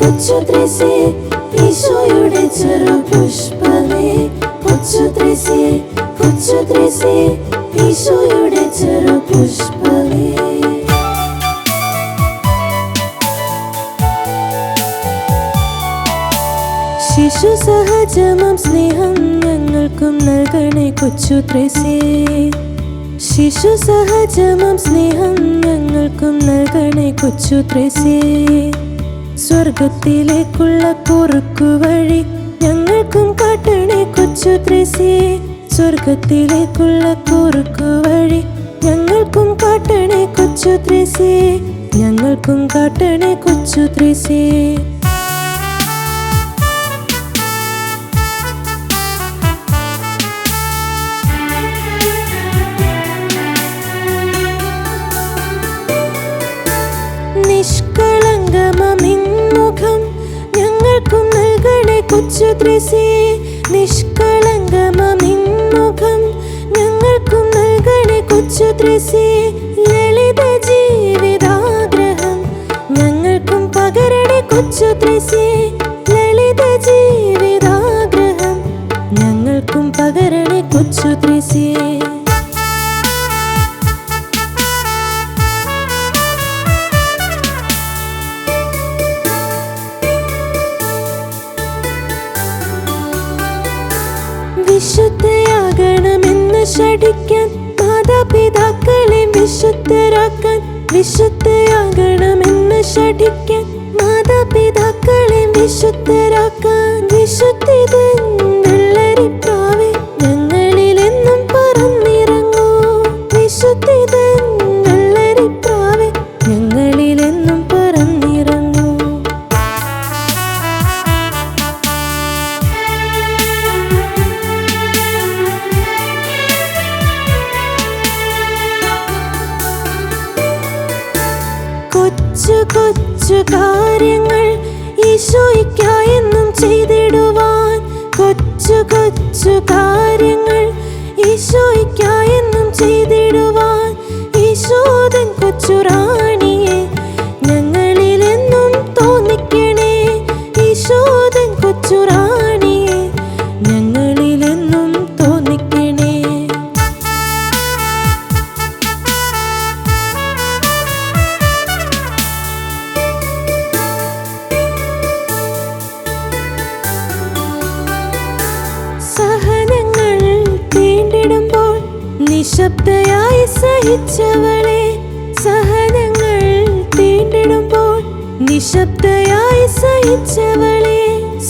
കൊച്ചു ത്രേസ്യേ ഈശോയുടെ ചെറുപുഷ്പമേ, കൊച്ചു ത്രേസ്യേ ഈശോയുടെ ചെറുപുഷ്പമേ. ശിശു സഹജമാം സ്നേഹം ഞങ്ങൾക്കും നൽകണേ കൊച്ചു ത്രേസ്യേ. ശിശു സഹജമാം സ്നേഹം ഞങ്ങൾക്കും നൽകണേ കൊച്ചു ത്രേസ്യേ. സ്വർഗത്തിലേക്കുള്ള കുറുക്കുവഴി ഞങ്ങൾക്കും കാട്ടണേ കൊച്ചു ത്രേസ്യേ. സ്വർഗത്തിലേക്കുള്ള കുറുക്കുവഴി ഞങ്ങൾക്കും കാട്ടണേ കൊച്ചു ത്രേസ്യേ. ഞങ്ങൾക്കും കാട്ടണേ കൊച്ചു ത്രേസ്യേ. നിഷ്കളങ്കമാം നിൻമുഖം ഞങ്ങൾക്കും നൽകണേ കൊച്ചു ത്രേസ്യേ. നിഷ്കളങ്കമാം നിൻമുഖം ഞങ്ങൾക്കും നൽകണേ കൊച്ചു ത്രേസ്യേ. ലളിത ജീവിതാഗ്രഹം ഞങ്ങൾക്കും പകരണേ കൊച്ചു ത്രേസ്യേ. ലളിത ജീവിതാഗ്രഹം ഞങ്ങൾക്കും പകരണേ കൊച്ചു ത്രേസ്യേ. വിശുദ്ധയാകണമെന്ന് ശഠിക്കാൻ മാതാപിതാക്കളെ വിശുദ്ധരാക്കാൻ. വിശുദ്ധയാകണമെന്ന് ശഠിക്കാൻ മാതാപിതാക്കളെ വിശുദ്ധരാക്കാൻ. വിശുദ്ധിതൻ വെള്ളരിപ്രാവേ ഞങ്ങളിലെന്നും പറന്നിറങ്ങൂ. വിശുദ്ധിതൻ വെള്ളരിപ്രാവേ ഞങ്ങളിലെന്നും പറന്നിറങ്ങൂ. കൊച്ചു കൊച്ചു കാര്യങ്ങൾ ഈശോയ്ക്കായെന്നും ചെയ്തിടുവാൻ. കൊച്ചു കൊച്ചു കാര്യങ്ങൾ ഈശോയ്ക്കായെന്നും ചെയ്തിടുവാൻ. ഈശോദൻ കൊച്ചു റാണിയെ ഞങ്ങളിലെന്നും തോന്നിക്കണേ. ഈശോദൻ കൊച്ചു റാണിയെ ഞങ്ങളിലെന്നും തോന്നിക്കണേ. സഹനങ്ങൾ തീണ്ടിടുമ്പോൾ നിശബ്ദയായി സഹിച്ചവളെ. സഹനങ്ങൾ തീണ്ടിടുമ്പോൾ നിശബ്ദയായി സഹിച്ചവളെ.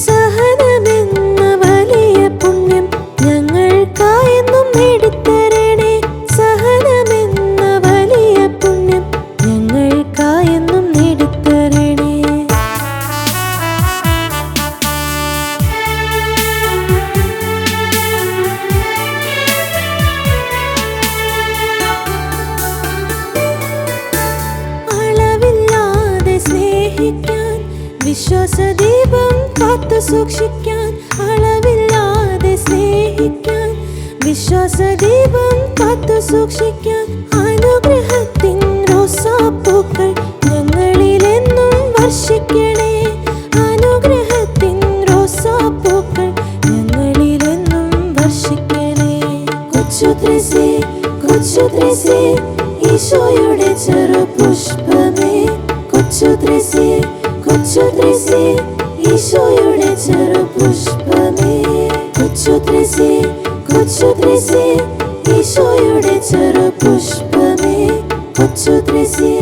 സഹനമെന്ന വലിയ പുണ്യം ഞങ്ങൾക്കായെന്നും നേടിത്തരണേ. സഹനമെന്ന വലിയ പുണ്യം ഞങ്ങൾക്കായെന്നും നേടിത്തരണേ. സ്നേഹിക്കാൻ വിശ്വാസദീപം കാത്തു സൂക്ഷിക്കാൻ. അളവില്ലാതെ സ്നേഹിക്കാൻ വിശ്വാസദീപം കാത്തു സൂക്ഷിക്കാൻ. അനുഗ്രഹത്തിൻ റോസാപ്പൂക്കൾ ഞങ്ങളിലെന്നും വർഷിക്കണേ. അനുഗ്രഹത്തിൻ റോസാപ്പൂക്കൾ ഞങ്ങളിലെന്നും വർഷിക്കണേ. കൊച്ചു ത്രേസ്യേ ഈശോയുടെ ചെറുപുഷ്പമേ, കൊച്ചു ത്രേസ്യേ ഈശോയുടെ ചെറുപുഷ്പമേ. കൊച്ചു ത്രേസ്യേ ഈശോയുടെ ചെറുപുഷ്പമേ. കൊച്ചു ത്രേസ്യേ